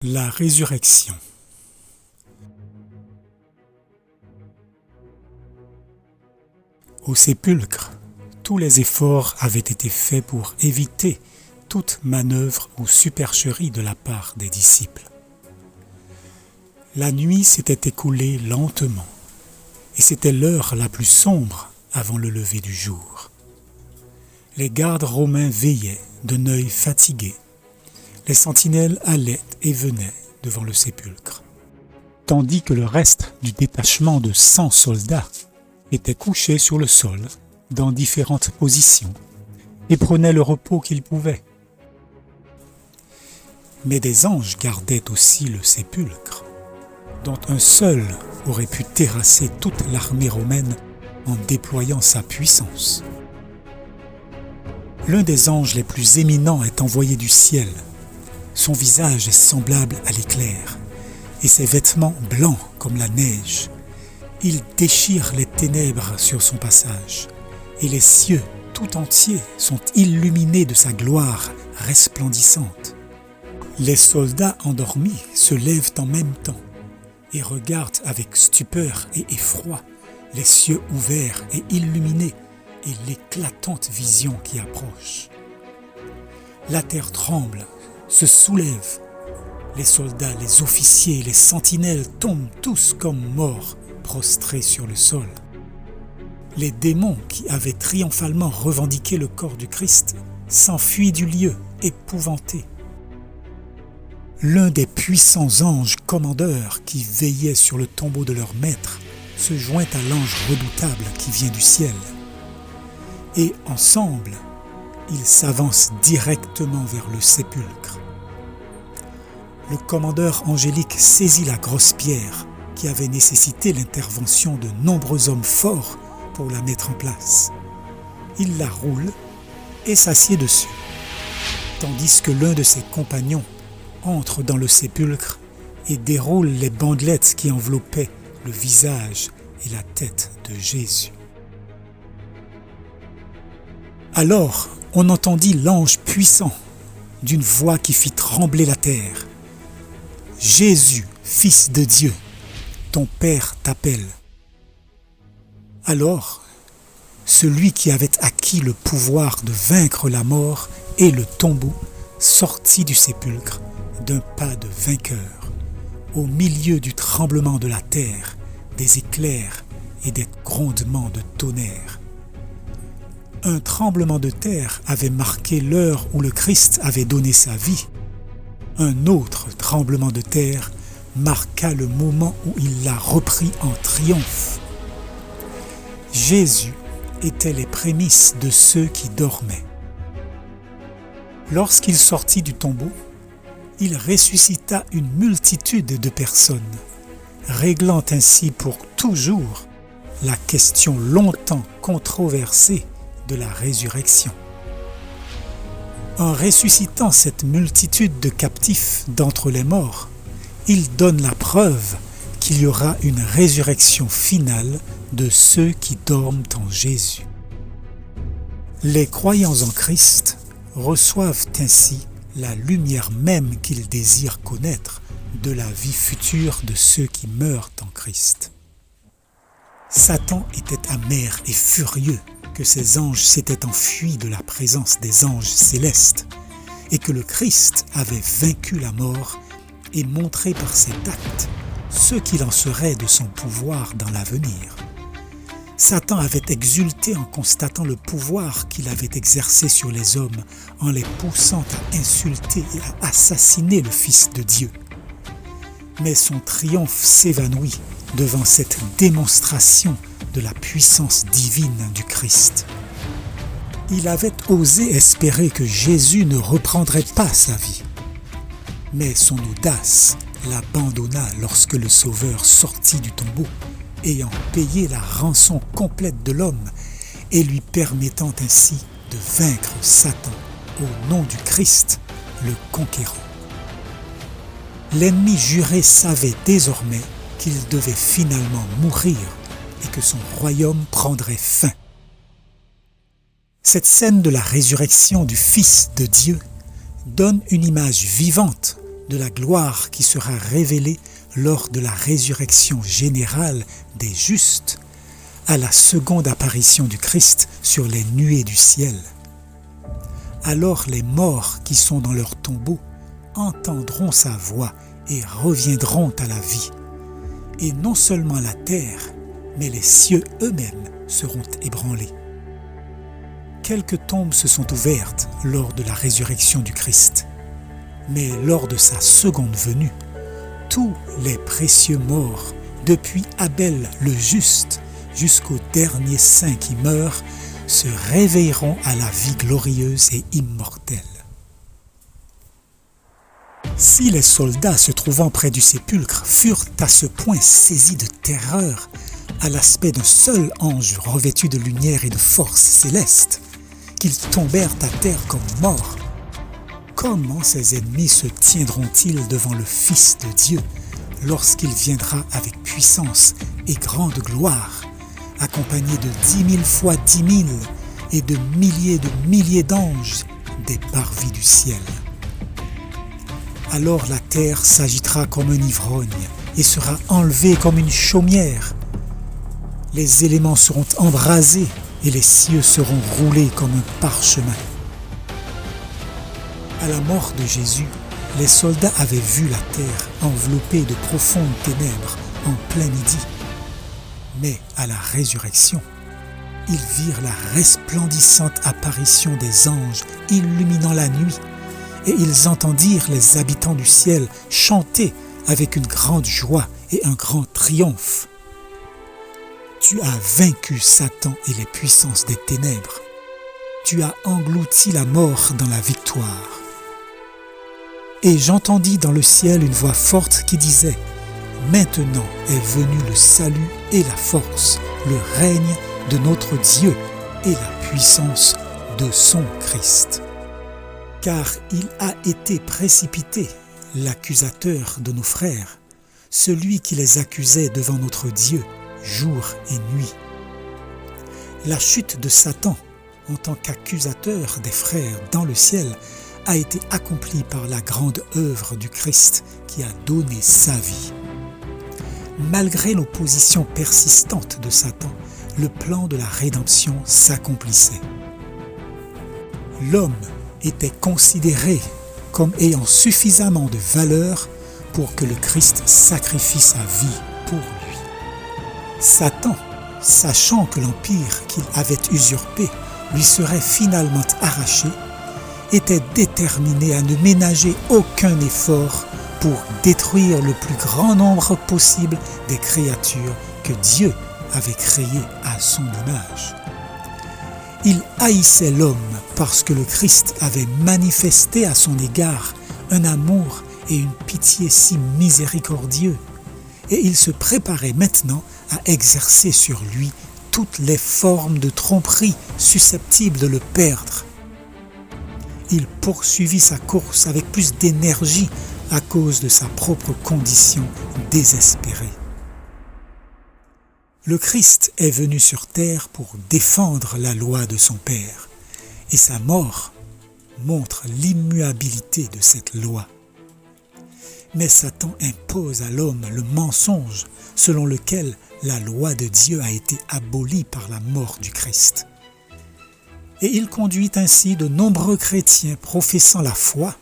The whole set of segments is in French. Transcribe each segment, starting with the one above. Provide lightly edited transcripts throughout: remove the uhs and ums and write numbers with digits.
La résurrection. Au sépulcre, tous les efforts avaient été faits pour éviter toute manœuvre ou supercherie de la part des disciples. La nuit s'était écoulée lentement, et c'était l'heure la plus sombre avant le lever du jour. Les gardes romains veillaient d'un œil fatigué. Les sentinelles allaient et venaient devant le sépulcre, tandis que le reste du détachement de 100 soldats était couché sur le sol dans différentes positions et prenait le repos qu'ils pouvaient. Mais des anges gardaient aussi le sépulcre, dont un seul aurait pu terrasser toute l'armée romaine en déployant sa puissance. L'un des anges les plus éminents est envoyé du ciel. Son visage est semblable à l'éclair, et ses vêtements blancs comme la neige. Il déchire les ténèbres sur son passage, et les cieux tout entiers sont illuminés de sa gloire resplendissante. Les soldats endormis se lèvent en même temps, et regardent avec stupeur et effroi les cieux ouverts et illuminés, et l'éclatante vision qui approche. La terre tremble, se soulève. Les soldats, les officiers, les sentinelles tombent tous comme morts, prostrés sur le sol. Les démons qui avaient triomphalement revendiqué le corps du Christ s'enfuient du lieu, épouvantés. L'un des puissants anges commandeurs qui veillaient sur le tombeau de leur maître se joint à l'ange redoutable qui vient du ciel. Et ensemble, ils s'avancent directement vers le sépulcre. Le commandeur angélique saisit la grosse pierre qui avait nécessité l'intervention de nombreux hommes forts pour la mettre en place. Il la roule et s'assied dessus, tandis que l'un de ses compagnons entre dans le sépulcre et déroule les bandelettes qui enveloppaient le visage et la tête de Jésus. Alors, on entendit l'ange puissant d'une voix qui fit trembler la terre. « Jésus, Fils de Dieu, ton Père t'appelle. » Alors, celui qui avait acquis le pouvoir de vaincre la mort et le tombeau sortit du sépulcre d'un pas de vainqueur, au milieu du tremblement de la terre, des éclairs et des grondements de tonnerre. Un tremblement de terre avait marqué l'heure où le Christ avait donné sa vie. Un autre tremblement de terre marqua le moment où il l'a repris en triomphe. Jésus était les prémices de ceux qui dormaient. Lorsqu'il sortit du tombeau, il ressuscita une multitude de personnes, réglant ainsi pour toujours la question longtemps controversée de la résurrection. En ressuscitant cette multitude de captifs d'entre les morts, il donne la preuve qu'il y aura une résurrection finale de ceux qui dorment en Jésus. Les croyants en Christ reçoivent ainsi la lumière même qu'ils désirent connaître de la vie future de ceux qui meurent en Christ. Satan était amer et furieux que ces anges s'étaient enfuis de la présence des anges célestes et que le Christ avait vaincu la mort et montré par cet acte ce qu'il en serait de son pouvoir dans l'avenir. Satan avait exulté en constatant le pouvoir qu'il avait exercé sur les hommes en les poussant à insulter et à assassiner le Fils de Dieu. Mais son triomphe s'évanouit devant cette démonstration de la puissance divine du Christ. Il avait osé espérer que Jésus ne reprendrait pas sa vie. Mais son audace l'abandonna lorsque le Sauveur sortit du tombeau, ayant payé la rançon complète de l'homme et lui permettant ainsi de vaincre Satan au nom du Christ, le conquérant. L'ennemi juré savait désormais qu'il devait finalement mourir et que son royaume prendrait fin. Cette scène de la résurrection du Fils de Dieu donne une image vivante de la gloire qui sera révélée lors de la résurrection générale des justes, à la seconde apparition du Christ sur les nuées du ciel. Alors les morts qui sont dans leur tombeau entendront sa voix et reviendront à la vie. Et non seulement la terre, mais les cieux eux-mêmes seront ébranlés. Quelques tombes se sont ouvertes lors de la résurrection du Christ. Mais lors de sa seconde venue, tous les précieux morts, depuis Abel le juste jusqu'au dernier saint qui meurt, se réveilleront à la vie glorieuse et immortelle. Si les soldats se trouvant près du sépulcre furent à ce point saisis de terreur à l'aspect d'un seul ange revêtu de lumière et de force céleste, qu'ils tombèrent à terre comme morts, comment ses ennemis se tiendront-ils devant le Fils de Dieu lorsqu'il viendra avec puissance et grande gloire, accompagné de 10 000 fois 10 000 et de milliers d'anges des parvis du ciel? Alors la terre s'agitera comme un ivrogne et sera enlevée comme une chaumière. Les éléments seront embrasés et les cieux seront roulés comme un parchemin. À la mort de Jésus, les soldats avaient vu la terre enveloppée de profondes ténèbres en plein midi. Mais à la résurrection, ils virent la resplendissante apparition des anges illuminant la nuit, et ils entendirent les habitants du ciel chanter avec une grande joie et un grand triomphe. Tu as vaincu Satan et les puissances des ténèbres. Tu as englouti la mort dans la victoire. Et j'entendis dans le ciel une voix forte qui disait : Maintenant est venu le salut et la force, le règne de notre Dieu et la puissance de son Christ. Car il a été précipité, l'accusateur de nos frères, celui qui les accusait devant notre Dieu jour et nuit. La chute de Satan en tant qu'accusateur des frères dans le ciel a été accomplie par la grande œuvre du Christ qui a donné sa vie. Malgré l'opposition persistante de Satan, le plan de la rédemption s'accomplissait. L'homme était considéré comme ayant suffisamment de valeur pour que le Christ sacrifie sa vie pour lui. Satan, sachant que l'empire qu'il avait usurpé lui serait finalement arraché, était déterminé à ne ménager aucun effort pour détruire le plus grand nombre possible des créatures que Dieu avait créées à son image. Il haïssait l'homme parce que le Christ avait manifesté à son égard un amour et une pitié si miséricordieux, et il se préparait maintenant à exercer sur lui toutes les formes de tromperie susceptibles de le perdre. Il poursuivit sa course avec plus d'énergie à cause de sa propre condition désespérée. Le Christ est venu sur terre pour défendre la loi de son Père, et sa mort montre l'immuabilité de cette loi. Mais Satan impose à l'homme le mensonge selon lequel la loi de Dieu a été abolie par la mort du Christ. Et il conduit ainsi de nombreux chrétiens professant la foi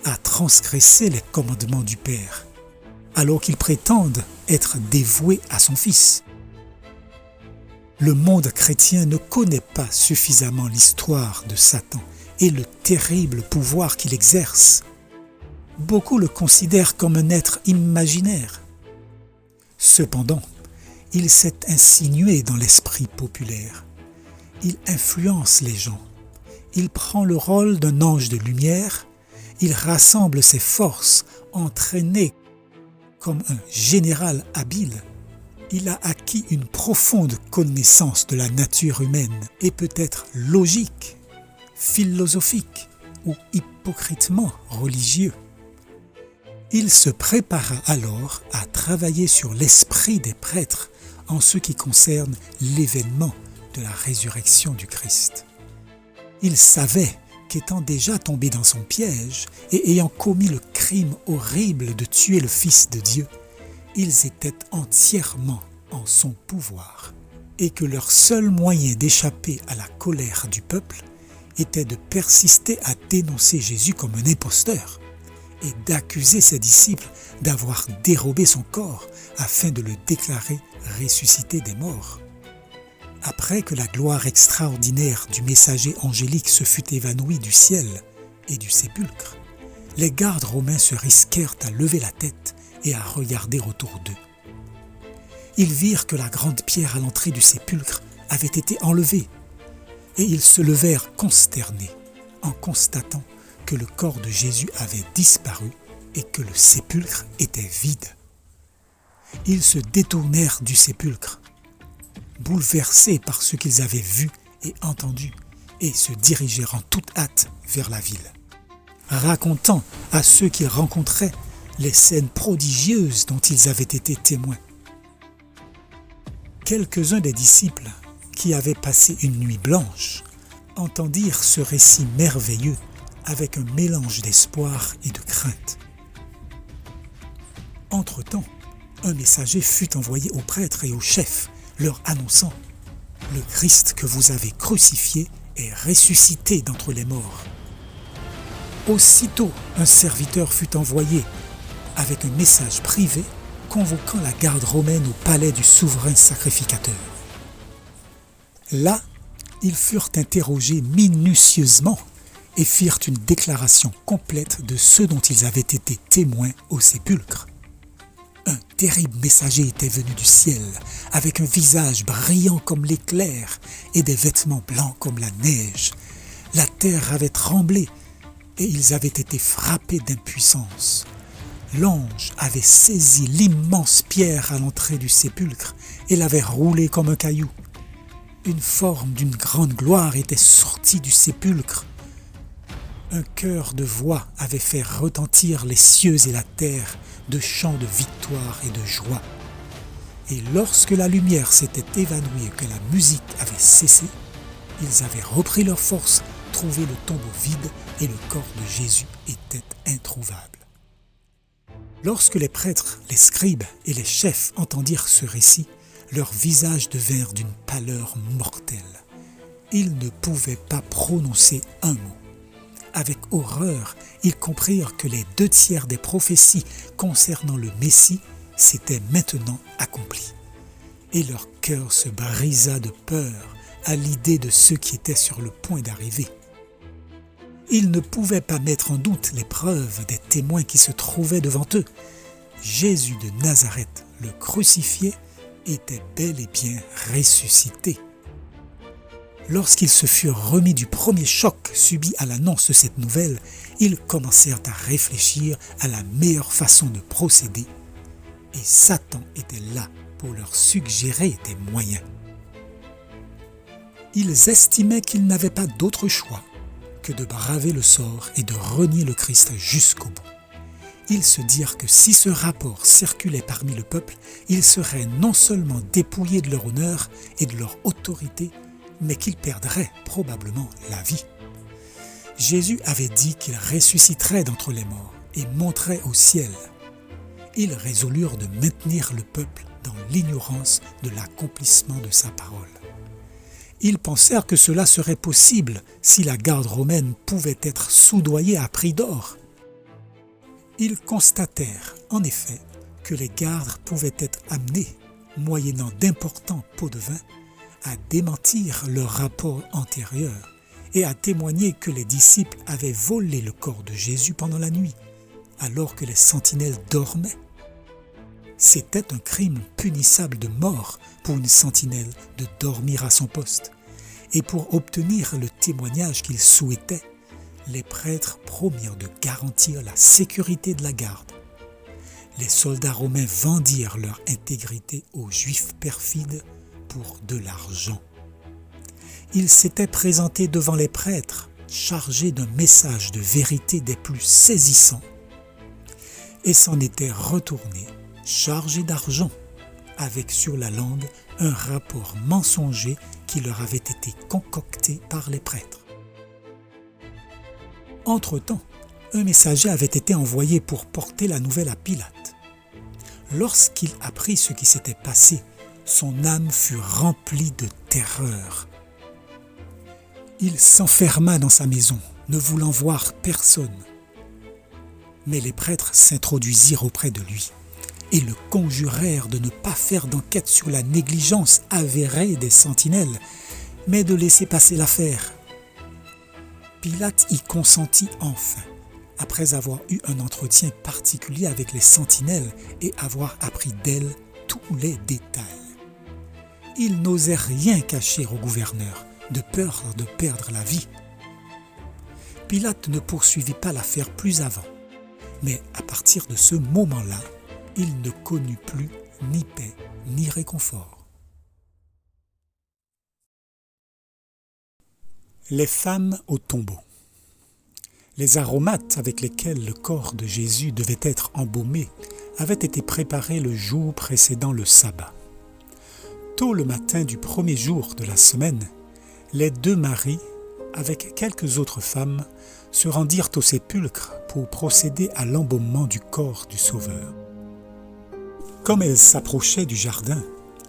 à transgresser les commandements du Père, alors qu'ils prétendent être dévoués à son Fils. Le monde chrétien ne connaît pas suffisamment l'histoire de Satan et le terrible pouvoir qu'il exerce. Beaucoup le considèrent comme un être imaginaire. Cependant, il s'est insinué dans l'esprit populaire. Il influence les gens. Il prend le rôle d'un ange de lumière. Il rassemble ses forces, entraîné comme un général habile. Il a acquis une profonde connaissance de la nature humaine et peut être logique, philosophique ou hypocritement religieux. Il se prépara alors à travailler sur l'esprit des prêtres en ce qui concerne l'événement de la résurrection du Christ. Il savait qu'étant déjà tombés dans son piège et ayant commis le crime horrible de tuer le Fils de Dieu, ils étaient entièrement en son pouvoir et que leur seul moyen d'échapper à la colère du peuple était de persister à dénoncer Jésus comme un imposteur et d'accuser ses disciples d'avoir dérobé son corps afin de le déclarer ressuscité des morts. Après que la gloire extraordinaire du messager angélique se fut évanouie du ciel et du sépulcre, les gardes romains se risquèrent à lever la tête et à regarder autour d'eux. Ils virent que la grande pierre à l'entrée du sépulcre avait été enlevée, et ils se levèrent consternés en constatant que le corps de Jésus avait disparu et que le sépulcre était vide. Ils se détournèrent du sépulcre, bouleversés par ce qu'ils avaient vu et entendu, et se dirigèrent en toute hâte vers la ville, racontant à ceux qu'ils rencontraient les scènes prodigieuses dont ils avaient été témoins. Quelques-uns des disciples, qui avaient passé une nuit blanche, entendirent ce récit merveilleux avec un mélange d'espoir et de crainte. Entre-temps, un messager fut envoyé aux prêtres et aux chefs, leur annonçant « Le Christ que vous avez crucifié est ressuscité d'entre les morts. » Aussitôt, un serviteur fut envoyé avec un message privé convoquant la garde romaine au palais du souverain sacrificateur. Là, ils furent interrogés minutieusement et firent une déclaration complète de ce dont ils avaient été témoins au sépulcre. Un terrible messager était venu du ciel, avec un visage brillant comme l'éclair et des vêtements blancs comme la neige. La terre avait tremblé et ils avaient été frappés d'impuissance. L'ange avait saisi l'immense pierre à l'entrée du sépulcre et l'avait roulée comme un caillou. Une forme d'une grande gloire était sortie du sépulcre. Un chœur de voix avait fait retentir les cieux et la terre de chants de victoire et de joie. Et lorsque la lumière s'était évanouie et que la musique avait cessé, ils avaient repris leur force, trouvé le tombeau vide et le corps de Jésus était introuvable. Lorsque les prêtres, les scribes et les chefs entendirent ce récit, leurs visages devinrent d'une pâleur mortelle. Ils ne pouvaient pas prononcer un mot. Avec horreur, ils comprirent que les 2/3 des prophéties concernant le Messie s'étaient maintenant accomplies. Et leur cœur se brisa de peur à l'idée de ceux qui étaient sur le point d'arriver. Ils ne pouvaient pas mettre en doute les preuves des témoins qui se trouvaient devant eux. Jésus de Nazareth, le crucifié, était bel et bien ressuscité. Lorsqu'ils se furent remis du premier choc subi à l'annonce de cette nouvelle, ils commencèrent à réfléchir à la meilleure façon de procéder. Et Satan était là pour leur suggérer des moyens. Ils estimaient qu'ils n'avaient pas d'autre choix que de braver le sort et de renier le Christ jusqu'au bout. Ils se dirent que si ce rapport circulait parmi le peuple, ils seraient non seulement dépouillés de leur honneur et de leur autorité, mais qu'ils perdraient probablement la vie. Jésus avait dit qu'il ressusciterait d'entre les morts et monterait au ciel. Ils résolurent de maintenir le peuple dans l'ignorance de l'accomplissement de sa parole. Ils pensèrent que cela serait possible si la garde romaine pouvait être soudoyée à prix d'or. Ils constatèrent, en effet, que les gardes pouvaient être amenés, moyennant d'importants pots de vin, à démentir leur rapport antérieur et à témoigner que les disciples avaient volé le corps de Jésus pendant la nuit, alors que les sentinelles dormaient. C'était un crime punissable de mort pour une sentinelle de dormir à son poste. Et pour obtenir le témoignage qu'ils souhaitaient, les prêtres promirent de garantir la sécurité de la garde. Les soldats romains vendirent leur intégrité aux Juifs perfides pour de l'argent. Ils s'étaient présentés devant les prêtres, chargés d'un message de vérité des plus saisissants, et s'en étaient retournés, chargés d'argent, avec sur la langue un rapport mensonger qui leur avait été concocté par les prêtres. Entre-temps, un messager avait été envoyé pour porter la nouvelle à Pilate. Lorsqu'il apprit ce qui s'était passé, son âme fut remplie de terreur. Il s'enferma dans sa maison, ne voulant voir personne. Mais les prêtres s'introduisirent auprès de lui et le conjurèrent de ne pas faire d'enquête sur la négligence avérée des sentinelles, mais de laisser passer l'affaire. Pilate y consentit enfin, après avoir eu un entretien particulier avec les sentinelles et avoir appris d'elles tous les détails. Il n'osait rien cacher au gouverneur, de peur de perdre la vie. Pilate ne poursuivit pas l'affaire plus avant, mais à partir de ce moment-là, il ne connut plus ni paix ni réconfort. Les femmes au tombeau. Les aromates avec lesquels le corps de Jésus devait être embaumé avaient été préparés le jour précédant le sabbat. Tôt le matin du premier jour de la semaine, les deux Maries, avec quelques autres femmes, se rendirent au sépulcre pour procéder à l'embaumement du corps du Sauveur. Comme elles s'approchaient du jardin,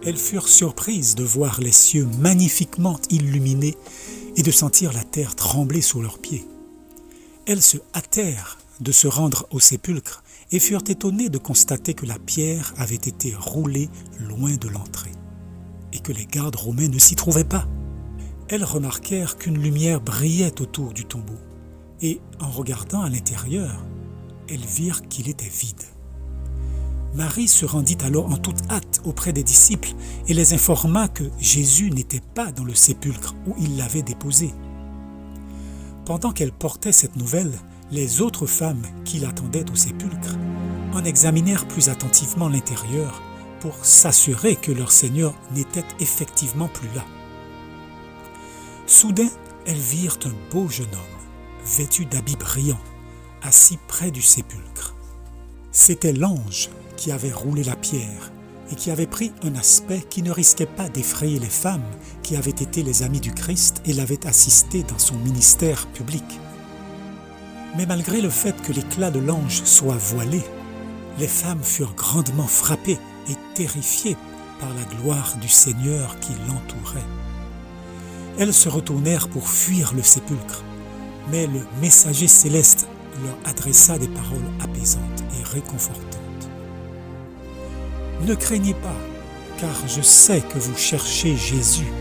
elles furent surprises de voir les cieux magnifiquement illuminés et de sentir la terre trembler sous leurs pieds. Elles se hâtèrent de se rendre au sépulcre et furent étonnées de constater que la pierre avait été roulée loin de l'entrée et que les gardes romains ne s'y trouvaient pas. Elles remarquèrent qu'une lumière brillait autour du tombeau et, en regardant à l'intérieur, elles virent qu'il était vide. Marie se rendit alors en toute hâte auprès des disciples et les informa que Jésus n'était pas dans le sépulcre où il l'avait déposé. Pendant qu'elle portait cette nouvelle, les autres femmes qui l'attendaient au sépulcre en examinèrent plus attentivement l'intérieur pour s'assurer que leur Seigneur n'était effectivement plus là. Soudain, elles virent un beau jeune homme, vêtu d'habits brillants, assis près du sépulcre. C'était l'ange qui avait roulé la pierre et qui avait pris un aspect qui ne risquait pas d'effrayer les femmes qui avaient été les amies du Christ et l'avaient assisté dans son ministère public. Mais malgré le fait que l'éclat de l'ange soit voilé, les femmes furent grandement frappées et terrifiées par la gloire du Seigneur qui l'entourait. Elles se retournèrent pour fuir le sépulcre, mais le messager céleste leur adressa des paroles apaisantes et réconfortantes. « Ne craignez pas, car je sais que vous cherchez Jésus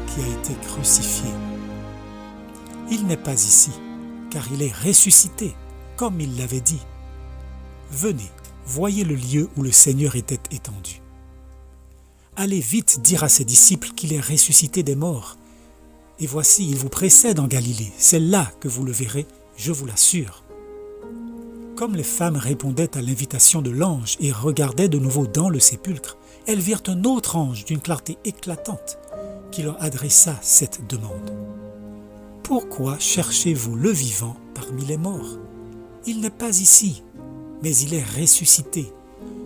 qui a été crucifié. Il n'est pas ici, car il est ressuscité, comme il l'avait dit. Venez, voyez le lieu où le Seigneur était étendu. Allez vite dire à ses disciples qu'il est ressuscité des morts. Et voici, il vous précède en Galilée. C'est là que vous le verrez, je vous l'assure. » Comme les femmes répondaient à l'invitation de l'ange et regardaient de nouveau dans le sépulcre, elles virent un autre ange d'une clarté éclatante qui leur adressa cette demande. « Pourquoi cherchez-vous le vivant parmi les morts? Il n'est pas ici, mais il est ressuscité.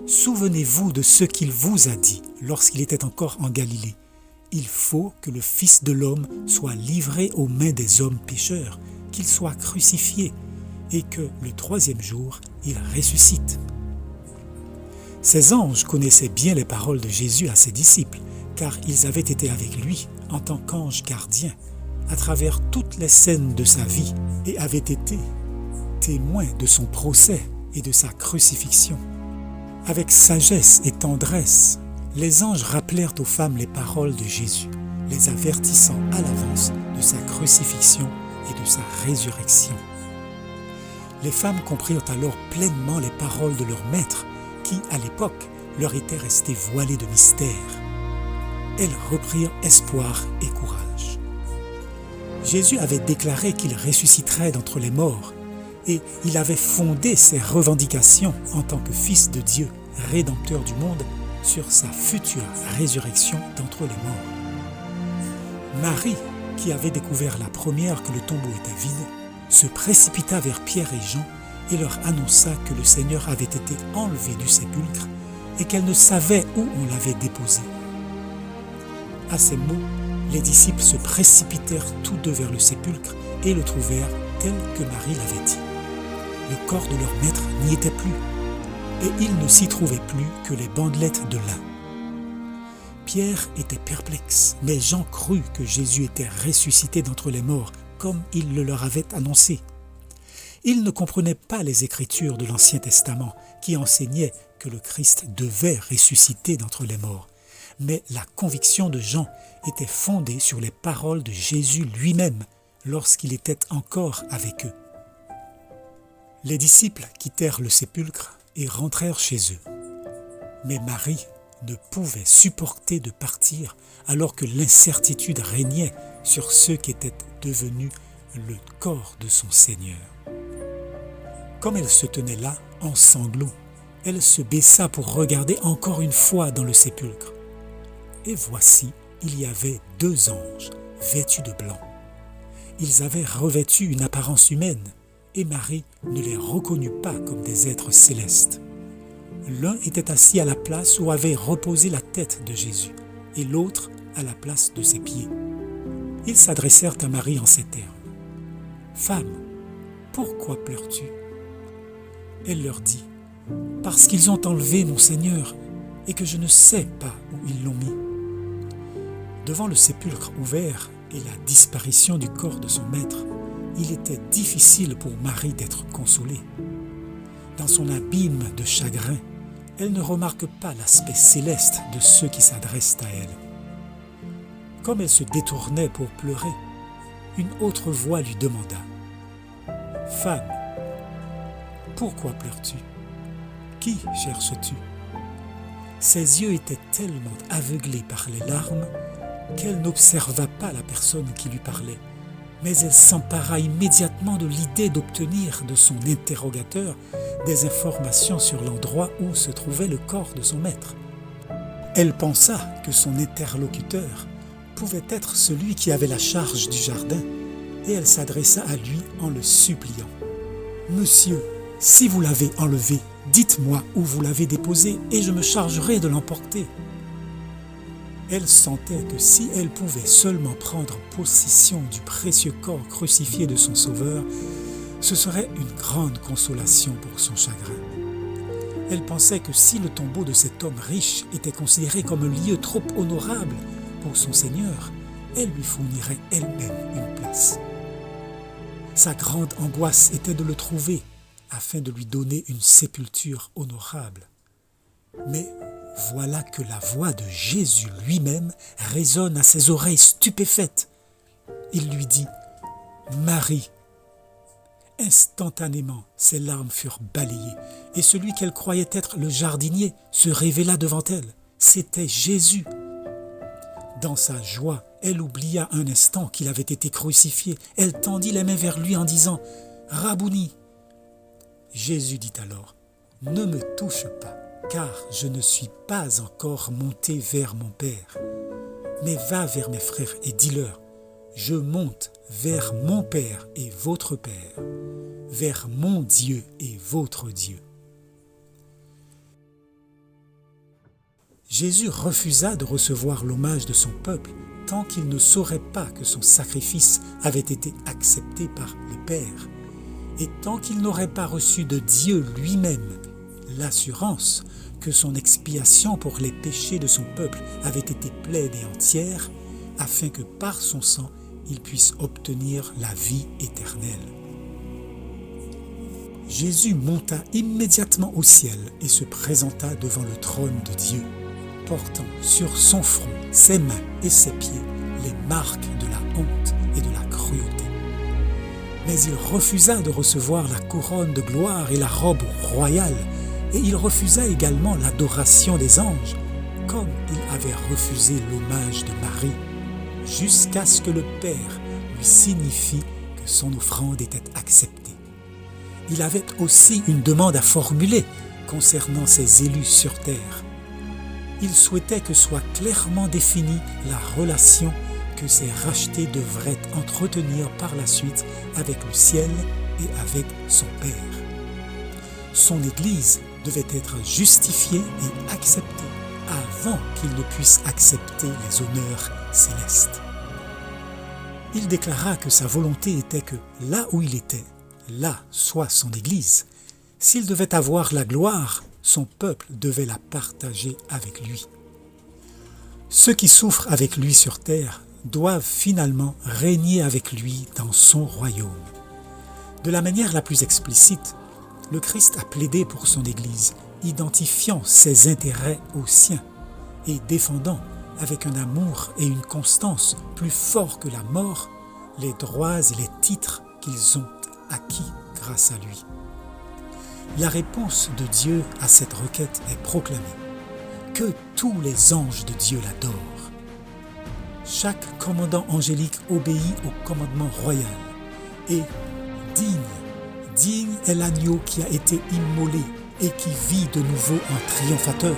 Souvenez-vous de ce qu'il vous a dit lorsqu'il était encore en Galilée. Il faut que le Fils de l'homme soit livré aux mains des hommes pécheurs, qu'il soit crucifié, et que le troisième jour, il ressuscite. » Ces anges connaissaient bien les paroles de Jésus à ses disciples, car ils avaient été avec lui en tant qu'anges gardiens à travers toutes les scènes de sa vie et avaient été témoins de son procès et de sa crucifixion. Avec sagesse et tendresse, les anges rappelèrent aux femmes les paroles de Jésus, les avertissant à l'avance de sa crucifixion et de sa résurrection. Les femmes comprirent alors pleinement les paroles de leur maître, qui, à l'époque, leur étaient restées voilées de mystère. Elles reprirent espoir et courage. Jésus avait déclaré qu'il ressusciterait d'entre les morts, et il avait fondé ses revendications en tant que Fils de Dieu, Rédempteur du monde, sur sa future résurrection d'entre les morts. Marie, qui avait découvert la première que le tombeau était vide, se précipita vers Pierre et Jean et leur annonça que le Seigneur avait été enlevé du sépulcre et qu'elle ne savait où on l'avait déposé. À ces mots, les disciples se précipitèrent tous deux vers le sépulcre et le trouvèrent tel que Marie l'avait dit. Le corps de leur maître n'y était plus, et il ne s'y trouvait plus que les bandelettes de lin. Pierre était perplexe, mais Jean crut que Jésus était ressuscité d'entre les morts, comme il le leur avait annoncé. Il ne comprenait pas les Écritures de l'Ancien Testament qui enseignaient que le Christ devait ressusciter d'entre les morts, mais la conviction de Jean était fondée sur les paroles de Jésus lui-même lorsqu'il était encore avec eux. Les disciples quittèrent le sépulcre et rentrèrent chez eux. Mais Marie ne pouvait supporter de partir alors que l'incertitude régnait sur ceux qui étaient devenus le corps de son Seigneur. Comme elle se tenait là, en sanglots, elle se baissa pour regarder encore une fois dans le sépulcre. Et voici, il y avait 2 anges, vêtus de blanc. Ils avaient revêtu une apparence humaine, et Marie ne les reconnut pas comme des êtres célestes. L'un était assis à la place où avait reposé la tête de Jésus, et l'autre à la place de ses pieds. Ils s'adressèrent à Marie en ces termes. « Femme, pourquoi pleures-tu » Elle leur dit, « Parce qu'ils ont enlevé mon Seigneur, et que je ne sais pas où ils l'ont mis. » Devant le sépulcre ouvert et la disparition du corps de son maître, il était difficile pour Marie d'être consolée. Dans son abîme de chagrin, elle ne remarque pas l'aspect céleste de ceux qui s'adressent à elle. Comme elle se détournait pour pleurer, une autre voix lui demanda, « Femme, pourquoi pleures-tu? Qui cherches-tu » Ses yeux étaient tellement aveuglés par les larmes qu'elle n'observa pas la personne qui lui parlait, mais elle s'empara immédiatement de l'idée d'obtenir de son interrogateur des informations sur l'endroit où se trouvait le corps de son maître. Elle pensa que son interlocuteur pouvait être celui qui avait la charge du jardin, et elle s'adressa à lui en le suppliant. « Monsieur, si vous l'avez enlevé, dites-moi où vous l'avez déposé et je me chargerai de l'emporter. » Elle sentait que si elle pouvait seulement prendre possession du précieux corps crucifié de son Sauveur, ce serait une grande consolation pour son chagrin. Elle pensait que si le tombeau de cet homme riche était considéré comme un lieu trop honorable pour son Seigneur, elle lui fournirait elle-même une place. Sa grande angoisse était de le trouver afin de lui donner une sépulture honorable. Mais voilà que la voix de Jésus lui-même résonne à ses oreilles stupéfaites. Il lui dit « Marie !» Instantanément, ses larmes furent balayées et celui qu'elle croyait être le jardinier se révéla devant elle. C'était Jésus. Dans sa joie, elle oublia un instant qu'il avait été crucifié. Elle tendit les mains vers lui en disant « Rabouni !» Jésus dit alors « Ne me touche pas, car je ne suis pas encore monté vers mon Père. Mais va vers mes frères et dis-leur, je monte vers mon Père et votre Père, vers mon Dieu et votre Dieu. » Jésus refusa de recevoir l'hommage de son peuple tant qu'il ne saurait pas que son sacrifice avait été accepté par le Père, et tant qu'il n'aurait pas reçu de Dieu lui-même l'assurance que son expiation pour les péchés de son peuple avait été pleine et entière, afin que par son sang, il puisse obtenir la vie éternelle. Jésus monta immédiatement au ciel et se présenta devant le trône de Dieu, portant sur son front, ses mains et ses pieds les marques de la honte et de la cruauté. Mais il refusa de recevoir la couronne de gloire et la robe royale, et il refusa également l'adoration des anges, comme il avait refusé l'hommage de Marie, jusqu'à ce que le Père lui signifie que son offrande était acceptée. Il avait aussi une demande à formuler concernant ses élus sur terre. Il souhaitait que soit clairement définie la relation que ces rachetés devraient entretenir par la suite avec le ciel et avec son Père. Son Église devait être justifiée et acceptée avant qu'il ne puisse accepter les honneurs célestes. Il déclara que sa volonté était que là où il était, là soit son Église. S'il devait avoir la gloire, son peuple devait la partager avec lui. Ceux qui souffrent avec lui sur terre doivent finalement régner avec lui dans son royaume. De la manière la plus explicite, le Christ a plaidé pour son Église, identifiant ses intérêts aux siens et défendant avec un amour et une constance plus forts que la mort les droits et les titres qu'ils ont acquis grâce à lui. La réponse de Dieu à cette requête est proclamée. Que tous les anges de Dieu l'adorent. Chaque commandant angélique obéit au commandement royal. Et digne est l'agneau qui a été immolé et qui vit de nouveau en triomphateur.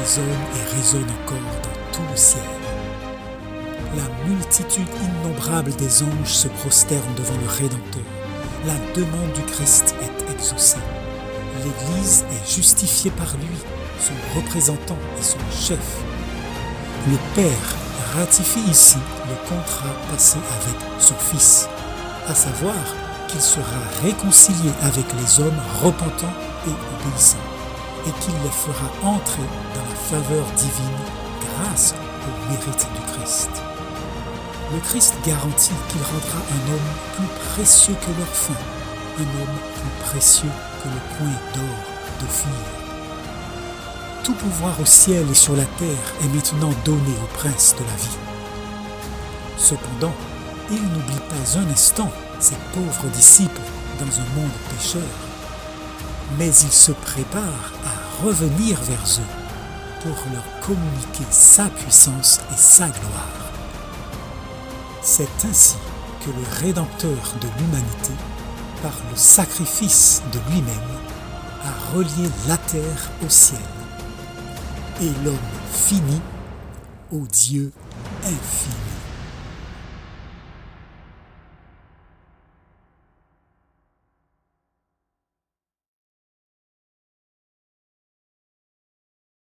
Résonne et résonne encore dans tout le ciel. La multitude innombrable des anges se prosterne devant le Rédempteur. La demande du Christ est exaucée. L'Église est justifiée par lui, son représentant et son chef. Le Père ratifie ici le contrat passé avec son Fils, à savoir qu'il sera réconcilié avec les hommes repentants et obéissants, et qu'il les fera entrer dans la faveur divine grâce au mérite du Christ. Le Christ garantit qu'il rendra un homme plus précieux que leur fin, un homme plus précieux que le coin d'or d'Ophir. Tout pouvoir au ciel et sur la terre est maintenant donné au prince de la vie. Cependant, il n'oublie pas un instant ses pauvres disciples dans un monde pécheur, mais il se prépare à revenir vers eux pour leur communiquer sa puissance et sa gloire. C'est ainsi que le Rédempteur de l'humanité, par le sacrifice de lui-même, a relié la terre au ciel et l'homme fini au Dieu infini.